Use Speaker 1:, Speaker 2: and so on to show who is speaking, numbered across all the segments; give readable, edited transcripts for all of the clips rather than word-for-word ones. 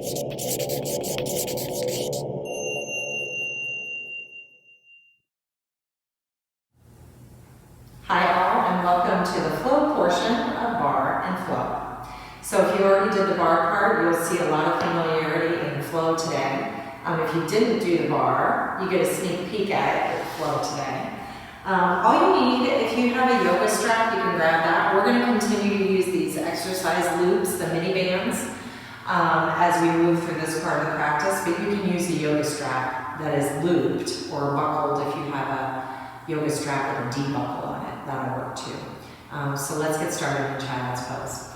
Speaker 1: Hi all, and welcome to the flow portion of Barre and Flow. So if you already did the Barre part, you'll see a lot of familiarity in Flow today. If you didn't do the Barre, you get a sneak peek at it with Flow today. All you need, if you have a yoga strap, you can grab that. We're going to continue to use these exercise loops, the mini bands, as we move through this part of the practice, but you can use a yoga strap that is looped or buckled if you have a yoga strap with a D buckle on it. That'll work too. So let's get started in child's pose.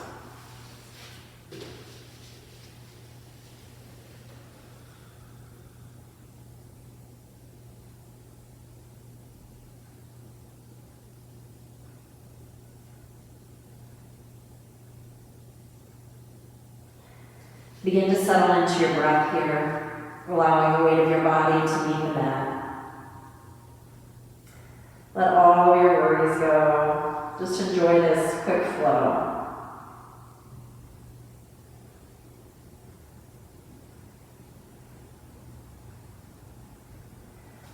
Speaker 1: Begin to settle into your breath here, allowing the weight of your body to meet the mat. Let all of your worries go. Just enjoy this quick flow.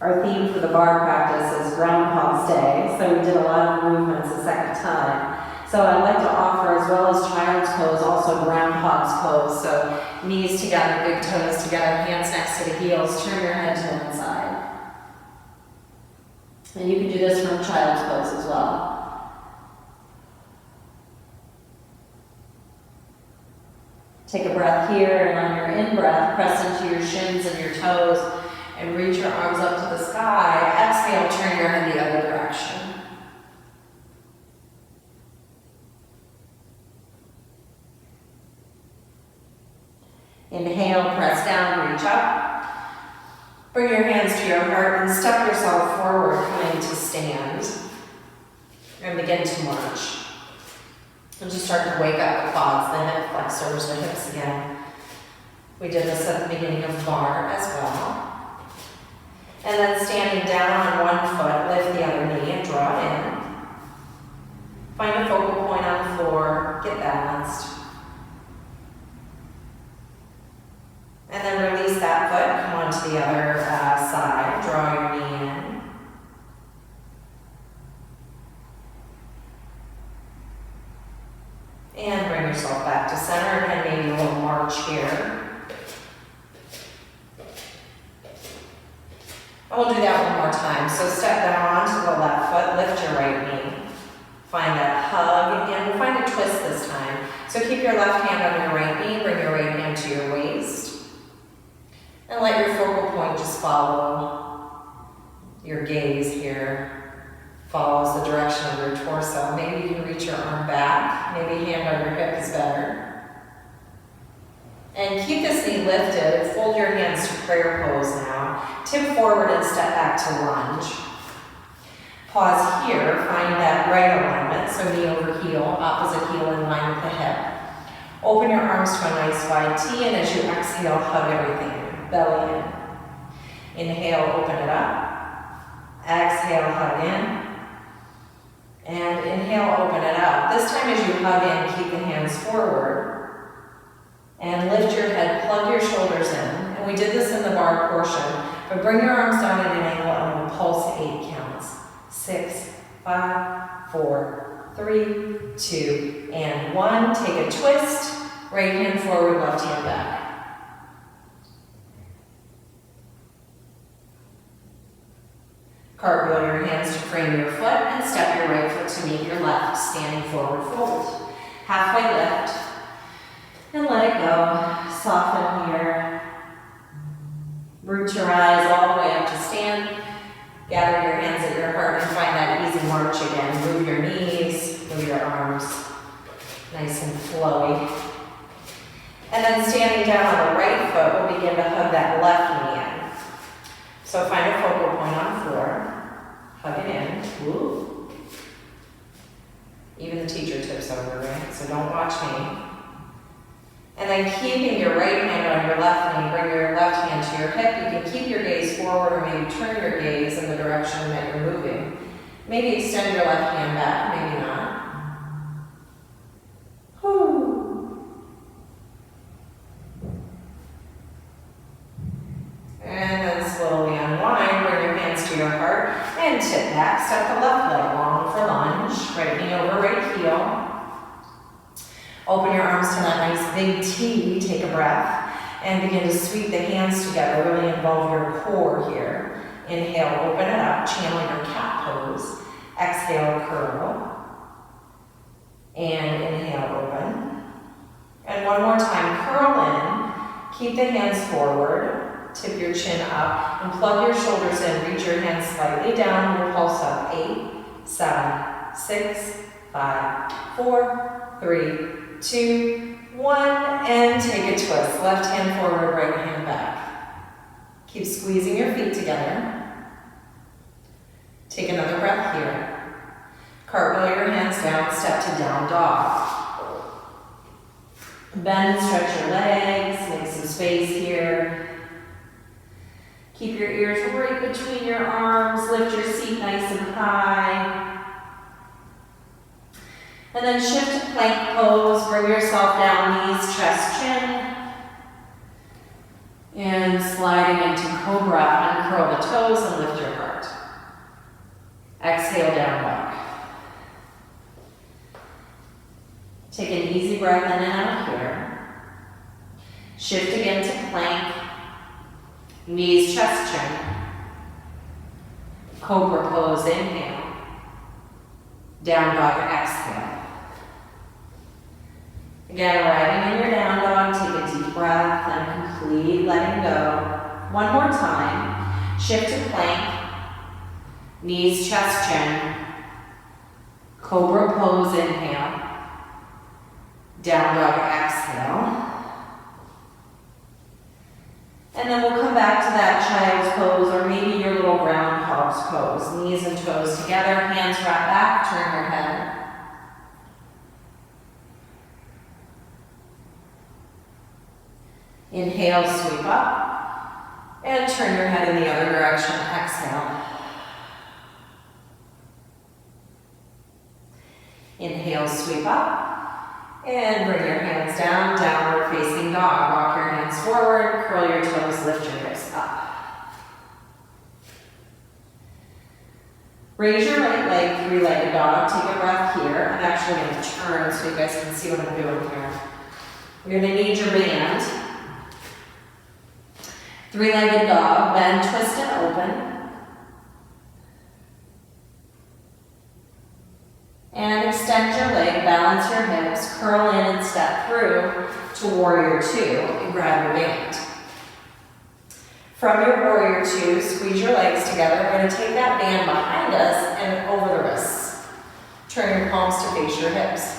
Speaker 1: Our theme for the Barre practice is Groundhog's Day, so we did a lot of movements the second time. So I'd like to offer, as well as child's pose, also groundhog's pose. So knees together, big toes together, hands next to the heels, turn your head to one side. And you can do this from child's pose as well. Take a breath here, and on your in-breath, press into your shins and your toes, and reach your arms up to the sky. Exhale, turn your head the other direction. Inhale, press down, reach up. Bring your hands to your heart and step yourself forward, coming to stand. And begin to march. And just start to wake up the quads, the hip flexors, the hips again. We did this at the beginning of Barre as well. And then standing down on one foot, lift the other knee and draw it in. Find a focal point on the floor, get balanced. And then release that foot, come on to the other side, draw your knee in. And bring yourself back to center, and maybe a little march here. And we'll do that one more time. So step down onto the left foot, lift your right knee. Find that hug, and we'll find a twist this time. So keep your left hand on your right knee, bring your right hand to your waist. And let your focal point just follow your gaze here. Follows the direction of your torso. Maybe you can reach your arm back. Maybe hand on your hip is better. And keep this knee lifted. Fold your hands to prayer pose now. Tip forward and step back to lunge. Pause here. Find that right alignment. So knee over heel, opposite heel in line with the hip. Open your arms to a nice wide T, and as you exhale, hug everything. Belly in. Inhale, open it up. Exhale, hug in. And inhale, open it up. This time as you hug in, keep the hands forward. And lift your head, plug your shoulders in. And we did this in the Barre portion. But bring your arms down at an angle and we'll pulse 8 counts. 6, 5, 4, 3, 2, and 1. Take a twist. Right hand forward, left hand back. Cartwheel your hands to frame your foot and step your right foot to meet your left, standing forward fold. Halfway lift and let it go. Soften here. Root your eyes all the way up to stand. Gather your hands at your heart and find that easy march again. Move your knees, move your arms. Nice and flowy. And then standing down on the right foot, we'll begin to hug that left knee in. So find a focal point on the floor. Hug it in. Woo. Even the teacher tips over, right? So don't watch me. And then keeping your right hand on your left knee, bring your left hand to your hip. You can keep your gaze forward or maybe turn your gaze in the direction that you're moving. Maybe extend your left hand back, maybe not. Whew. that nice big T, take a breath, and begin to sweep the hands together, really involve your core here. Inhale, open it up, channel your cat pose. Exhale, curl. And inhale, open. And one more time, curl in. Keep the hands forward. Tip your chin up and plug your shoulders in. Reach your hands slightly down. We'll pulse up. 8, 7, 6, 5, 4, 3, 2, 1. And take a twist. Left hand forward, right hand back. Keep squeezing your feet together. Take another breath here. Cartwheel your hands down, step to down dog. Bend and stretch your legs, make some space here. Keep your ears right between your arms, lift your seat nice and high. And then shift to plank pose, bring yourself down, knees, chest, chin. And sliding into cobra, uncurl the toes and lift your heart. Exhale, down dog. Take an easy breath in and out here. Shift again to plank. Knees, chest, chin. Cobra pose, inhale. Down dog, exhale. Again, arriving in your down dog, take a deep breath and complete letting go. One more time. Shift to plank. Knees, chest, chin. Cobra pose, inhale. Down dog, exhale. And then we'll come back to that child's pose or maybe your little groundhog's pose. Knees and toes together, hands wrap back, turn your head. Inhale, sweep up. And turn your head in the other direction, exhale. Inhale, sweep up. And bring your hands down, downward facing dog. Walk your hands forward, curl your toes, lift your hips up. Raise your right leg, three-legged dog. Take a breath here. I'm actually going to turn so you guys can see what I'm doing here. You're going to need your band. Three-legged dog, bend, twist, and open. And extend your leg, balance your hips, curl in and step through to warrior two and grab your band. From your warrior two, squeeze your legs together. We're going to take that band behind us and over the wrists. Turn your palms to face your hips.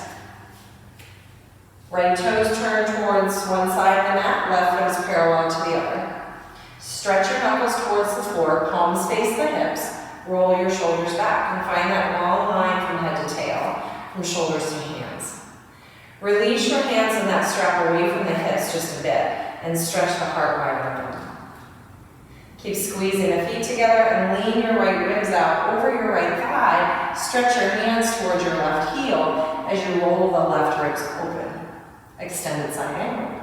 Speaker 1: Right toes turn towards one side of the mat, left foot is parallel to the other. Stretch your knuckles towards the floor, palms face the hips. Roll your shoulders back and find that long line from head to tail, from shoulders to hands. Release your hands and that strap away from the hips just a bit and stretch the heart wide open. Keep squeezing the feet together and lean your right ribs out over your right thigh. Stretch your hands towards your left heel as you roll the left ribs open. Extended side angle.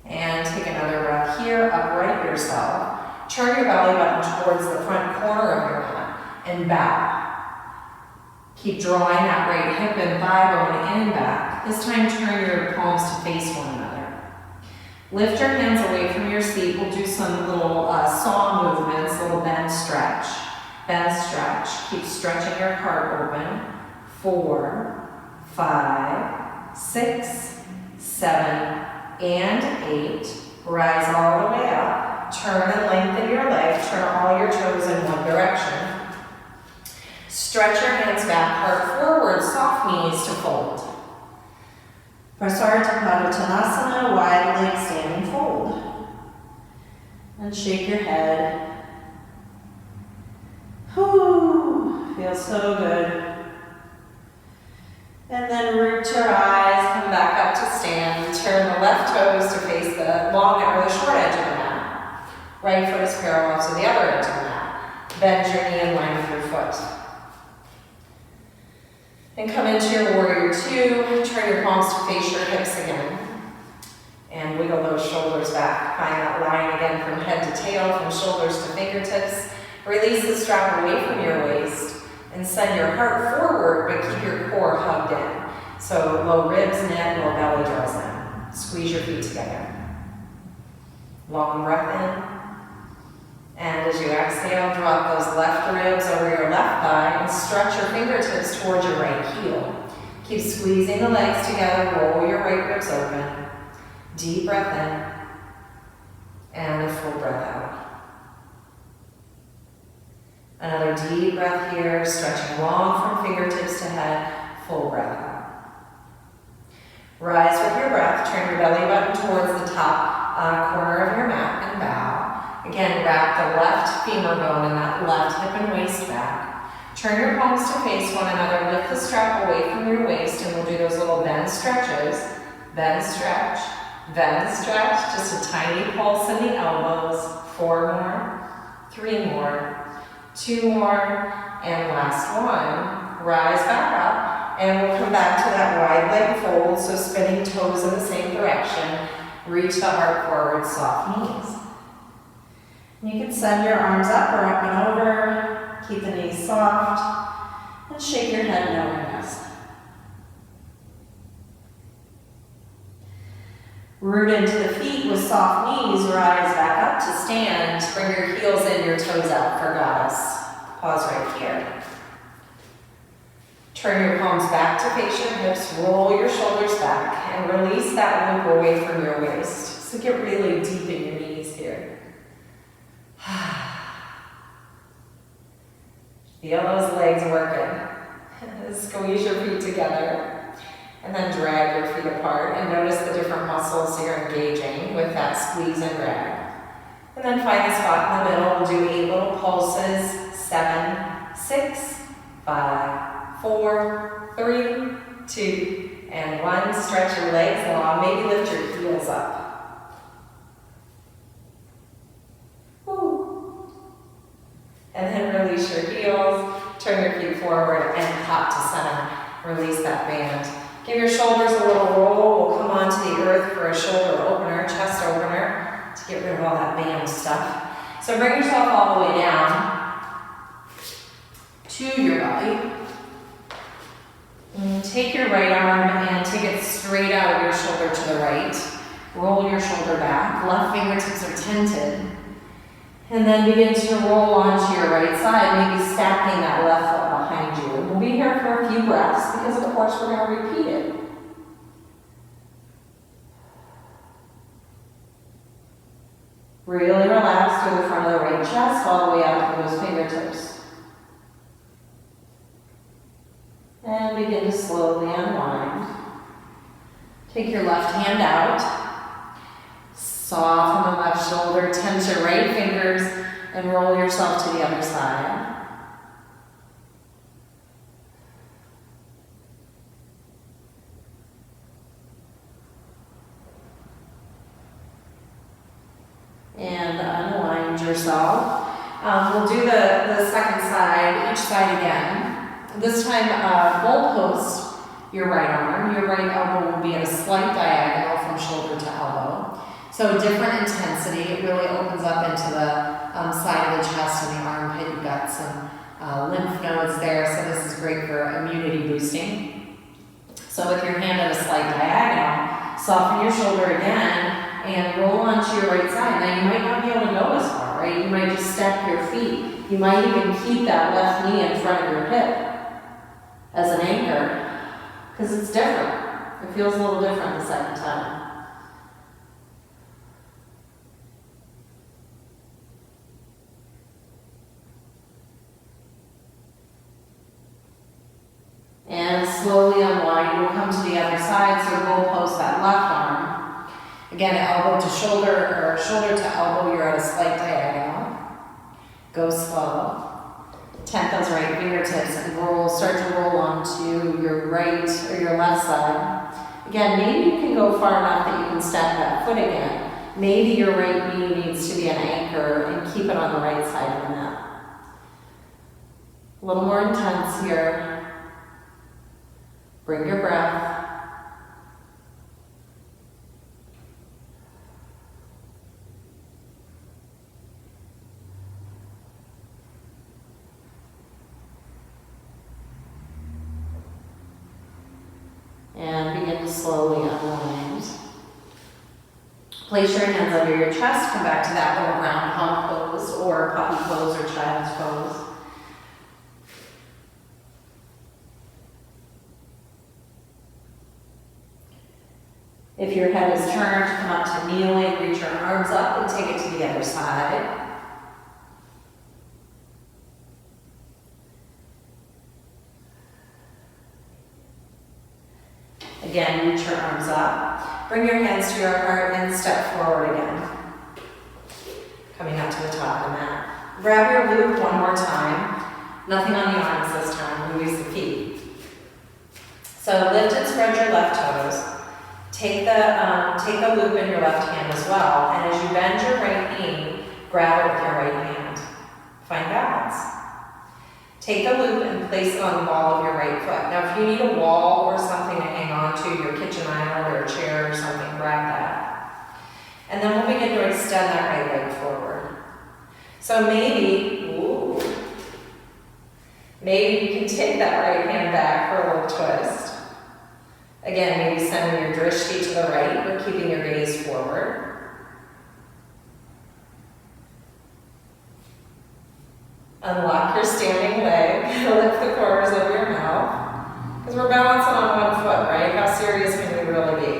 Speaker 1: And take another breath here, upright yourself. Turn your belly button towards the front corner of your mat and bow. Keep drawing that right hip and thigh bone in and back. This time turn your palms to face one another. Lift your hands away from your seat. We'll do some little saw movements, little bend stretch. Bend stretch. Keep stretching your heart open. 4, 5, 6, 7, and 8. Rise all the way up. Turn and lengthen your leg. Turn all your toes in one direction. Stretch your hands back, heart forward, soft knees to fold. Prasarita Padottanasana, wide leg standing fold. And shake your head. Whew, feels so good. And then root your eyes, come back up to stand. Turn the left toes to face the long or the short edge of the mat. Right foot is parallel to the other edge of the mat. Bend your knee in line with your foot. And come into your warrior two. Turn your palms to face your hips again. And wiggle those shoulders back. Find that line again from head to tail, from shoulders to fingertips. Release the strap away from your waist. And send your heart forward, but keep your core hugged in. So low ribs knit, low belly draws in. Squeeze your feet together. Long breath in. And as you exhale, drop those left ribs over your left thigh and stretch your fingertips towards your right heel. Keep squeezing the legs together, roll your right ribs open. Deep breath in. And a full breath out. Another deep breath here, stretching long from fingertips to head, full breath out. Rise with your breath, turn your belly button towards the top corner of your mat and bow. Again, wrap the left femur bone in that left hip and waist back. Turn your palms to face one another, lift the strap away from your waist, and we'll do those little bend stretches. Bend stretch, just a tiny pulse in the elbows. 4 more, 3 more, 2 more, and last one. Rise back up, and we'll come back to that wide leg fold, so spinning toes in the same direction. Reach the heart forward, soft knees. You can send your arms up or up and over, keep the knees soft, and shake your head knowingness. Root into the feet with soft knees, rise back up to stand. Bring your heels in, your toes out for goddess. Pause right here. Turn your palms back to face your hips, roll your shoulders back, and release that loop away from your waist. So get really deep in your knees here. Feel those legs working. Squeeze your feet together. And then drag your feet apart and notice the different muscles you're engaging with that squeeze and drag. And then find a spot in the middle. We'll do 8 little pulses. 7, 6, 5, 4, 3, 2, and 1. Stretch your legs long. Maybe lift your heels up. Woo. And then release your heels. Turn your feet forward and hop to center. Release that band. Give your shoulders a little roll. We'll come onto the earth for a shoulder opener, chest opener, to get rid of all that band stuff. So bring yourself all the way down to your belly. And take your right arm and take it straight out of your shoulder to the right. Roll your shoulder back. Left fingertips are tented. And then begin to roll onto your right side, maybe stacking that left foot behind you. We'll be here for a few breaths because of course we're going to repeat it. Really relax through the front of the right chest all the way out to those fingertips. And begin to slowly unwind. Take your left hand out. Soften the left shoulder, tense your right fingers, and roll yourself to the other side. And unwind yourself. We'll do the second side, each side again. This time, bull post your right arm. Your right elbow will be at a slight diagonal from shoulder to elbow. So different intensity. It really opens up into the side of the chest and the armpit. You've got some lymph nodes there, so this is great for immunity boosting. So with your hand at a slight diagonal, soften your shoulder again and roll onto your right side. Now you might not be able to go as far, right? You might just step your feet. You might even keep that left knee in front of your hip as an anchor, because it's different. It feels a little different the second time. And slowly unwind. We'll come to the other side, so we'll post that left arm. Again, elbow to shoulder, or shoulder to elbow, you're at a slight diagonal. Go slow. Tent those right fingertips and roll. Start to roll onto your right or your left side. Again, maybe you can go far enough that you can stack that foot again. Maybe your right knee needs to be an anchor and keep it on the right side of the mat. A little more intense here. Bring your breath. slowly unwind. Place your hands under your chest, come back to that little groundhog pose or puppy pose or child's pose. If your head is turned, come up to kneeling, reach your arms up and take it to the other side. Again, reach your arms up. Bring your hands to your heart and step forward again. Coming up to the top of the mat. Grab your loop one more time. Nothing on the arms this time, we use the feet. So lift and spread your left toes. Take the loop in your left hand as well, and as you bend your right knee, grab it with your right hand. Find balance. Take the loop and place it on the ball of your right foot. Now if you need a wall or something to hang on to, your kitchen island or a chair or something, grab that. And then we'll begin to extend that right leg forward. So maybe you can take that right hand back for a little twist. Again, maybe sending your drishti to the right or keeping your gaze forward. Unlock your standing leg, lift the corners of your mouth. Because we're balancing on one foot, right? How serious can we really be?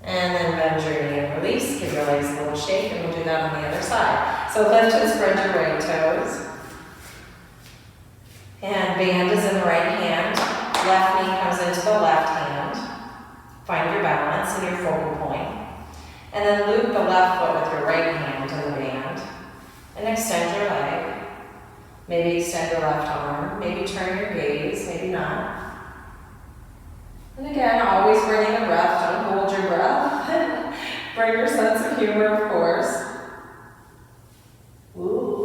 Speaker 1: And then bend your knee and release. Give your legs a little shake, and we'll do that on the other side. So lift and spread your right toes. And band is in the right hand. Left knee comes into the left hand. Find your balance and your focal point. And then loop the left foot with your right hand in the band. And extend your leg. Maybe extend your left arm. Maybe turn your gaze, maybe not. And again, always bringing the breath. Don't hold your breath. Bring your sense of humor, of course. Ooh.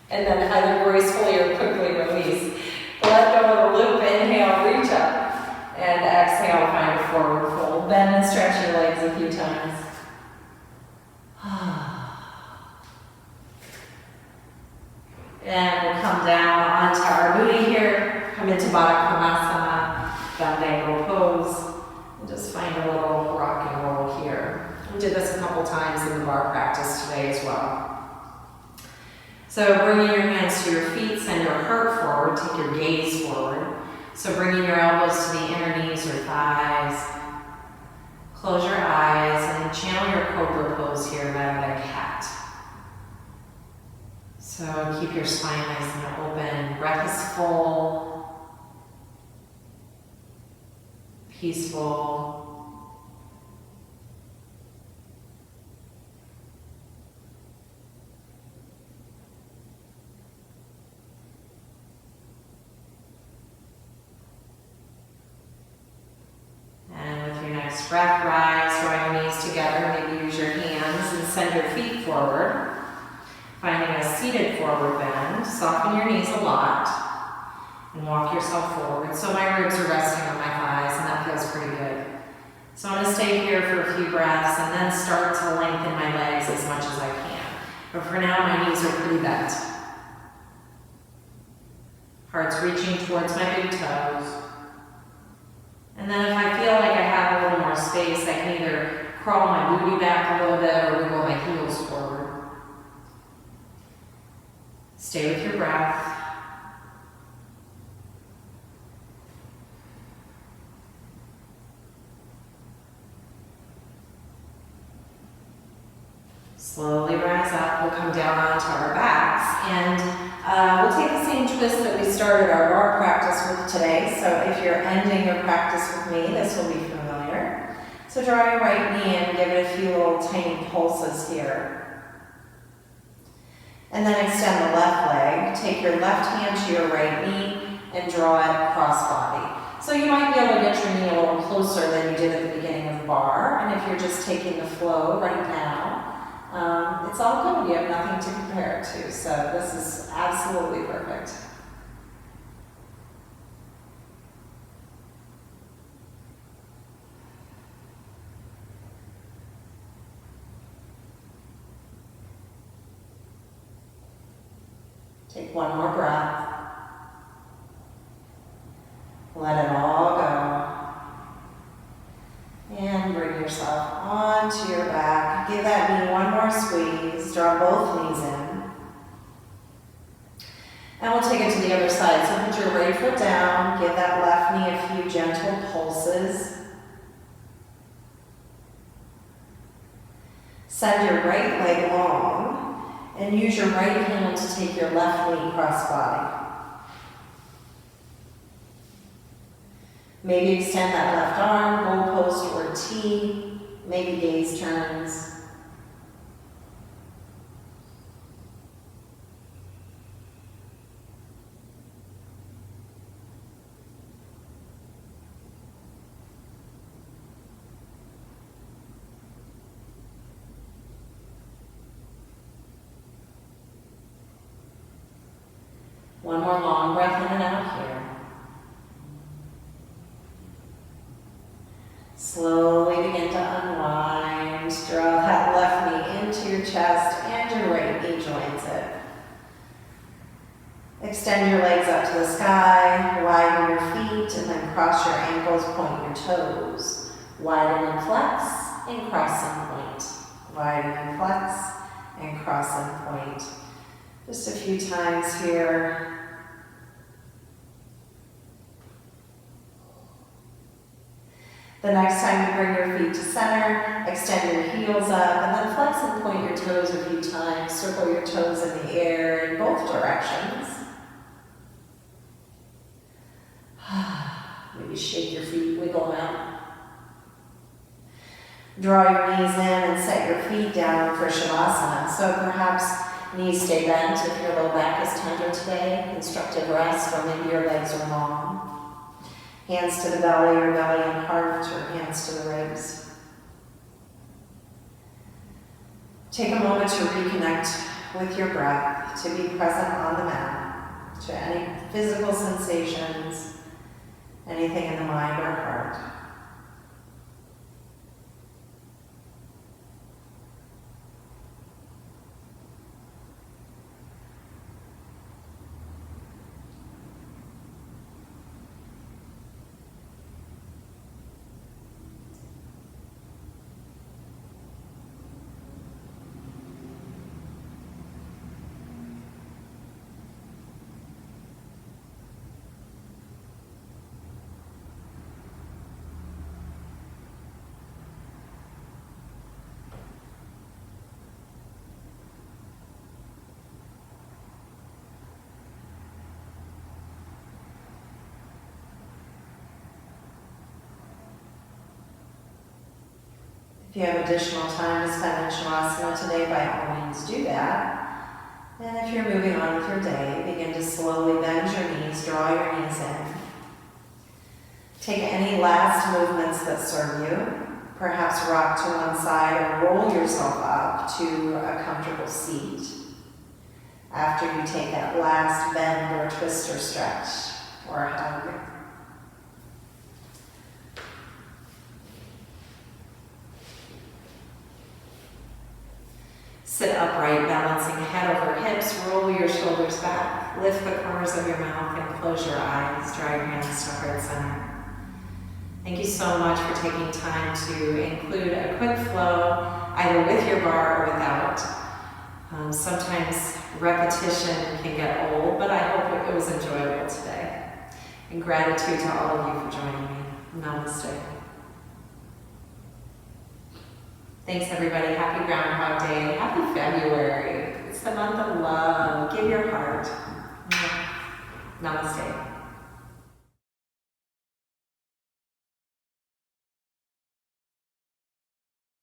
Speaker 1: And then either gracefully or quickly release. Let go of the loop. Inhale, reach up. And exhale, find a forward fold. Bend and stretch your legs a few times. And we'll come down onto our booty here. Come into Baddha Konasana, down angle pose. And just find a little rock and roll here. We did this a couple times in the barre practice today as well. So bringing your hands to your feet, send your heart forward, take your gaze forward. So bringing your elbows to the inner knees or thighs. Close your eyes and channel your cobra pose here rather than cat. So keep your spine nice and open. Breath is full, peaceful. Breath, rise, draw your knees together, maybe use your hands and send your feet forward. Finding a seated forward bend, soften your knees a lot and walk yourself forward. So my ribs are resting on my thighs and that feels pretty good. So I'm going to stay here for a few breaths and then start to lengthen my legs as much as I can. But for now, my knees are pretty bent. Heart's reaching towards my big toes. And then if I feel like I have a little more space, I can either crawl my booty back a little bit or wiggle my heels forward. Stay with your breath. Slowly rise up, we'll come down onto our backs and we'll take the same twist that we started our barre practice with today. So if you're ending your practice with me, this will be familiar. So draw your right knee in, give it a few little tiny pulses here. And then extend the left leg. Take your left hand to your right knee and draw it cross body. So you might be able to get your knee a little closer than you did at the beginning of the barre. And if you're just taking the flow right now, it's all good. You have nothing to compare it to. So this is absolutely perfect. Take one more breath. Let it all go. And bring yourself onto your back. Give that knee one more squeeze. Draw both knees in. And we'll take it to the other side. So put your right foot down. Give that left knee a few gentle pulses. Send your right leg long and use your right hand to take your left knee cross body. Maybe extend that left arm, goalpost or T, maybe gaze turns. One more long breath in and out here. Slowly begin to unwind. Draw that left knee into your chest and your right knee joins it. Extend your legs up to the sky, widen your feet, and then cross your ankles, point your toes. Widen and flex, and cross and point. Widen and flex, and cross and point. Just a few times here. The next time you bring your feet to center, extend your heels up, and then flex and point your toes a few times. Circle your toes in the air in both directions. Maybe shake your feet, wiggle them out. Draw your knees in and set your feet down for Shavasana. So perhaps knees stay bent if your low back is tender today, constructive rest, or maybe your legs are long. Hands to the belly or belly and heart, or hands to the ribs. Take a moment to reconnect with your breath, to be present on the mat, to any physical sensations, anything in the mind or heart. If you have additional time to spend in Shavasana today, by all means do that. And if you're moving on with your day, begin to slowly bend your knees, draw your knees in. Take any last movements that serve you. Perhaps rock to one side or roll yourself up to a comfortable seat. After you take that last bend or twist or stretch or hug. Sit upright, balancing head over hips, roll your shoulders back, lift the corners of your mouth and close your eyes, draw your hands to heart center. Thank you so much for taking time to include a quick flow, either with your barre or without. Sometimes repetition can get old, but I hope it was enjoyable today. And gratitude to all of you for joining me. Namaste. Thanks everybody. Happy Groundhog Day. Happy February. It's the month of love.